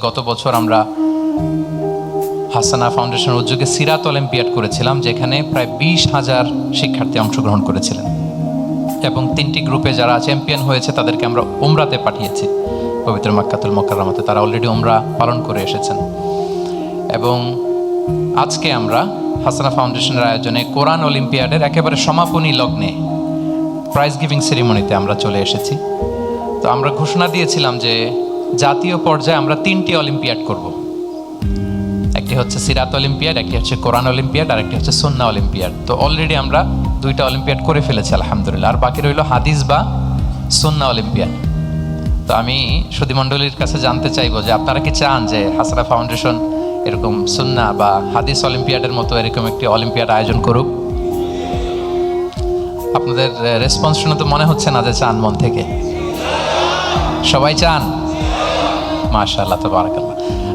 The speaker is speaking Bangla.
গত বছর আমরা হাসানা ফাউন্ডেশনের উদ্যোগে সিরাত অলিম্পিয়াড করেছিলাম, যেখানে প্রায় 20,000 শিক্ষার্থী অংশগ্রহণ করেছিলেন এবং 3টি গ্রুপে যারা চ্যাম্পিয়ন হয়েছে তাদেরকে আমরা উমরাতে পাঠিয়েছি, পবিত্র মাক্কাতুল মুকাররমাতে। তারা অলরেডি উমরা পালন করে এসেছেন। এবং আজকে আমরা হাসানা ফাউন্ডেশনের আয়োজনে কোরআন অলিম্পিয়াডের একেবারে সমাপনী লগ্নে প্রাইজ গিভিং সেরিমনিতে আমরা চলে এসেছি। তো আমরা ঘোষণা দিয়েছিলাম যে জাতীয় পর্যায়ে আমরা 3টি অলিম্পিয়াড করব। একটি হচ্ছে সিরাত অলিম্পিয়াড, একটি হচ্ছে কোরআন অলিম্পিয়াড, আর একটি হচ্ছে সুন্নাহ অলিম্পিয়াড। তো অলরেডি আমরা 2টা অলিম্পিয়াড করে ফেলেছি আলহামদুলিল্লাহ, আর বাকি রইল হাদিস বা সুন্নাহ অলিম্পিয়াড। তো আমি সুধীমণ্ডলীর কাছে জানতে চাইবো যে আপনারা কি চান যে হাসানা ফাউন্ডেশন এরকম সুন্নাহ বা হাদিস অলিম্পিয়াডের মতো এরকম একটি অলিম্পিয়াড আয়োজন করুক? আপনাদের রেসপন্স শুনে তো মনে হচ্ছে না যে চান মন থেকে। সবাই চান? মাশাআল্লাহ, তাবারাকাল্লাহ।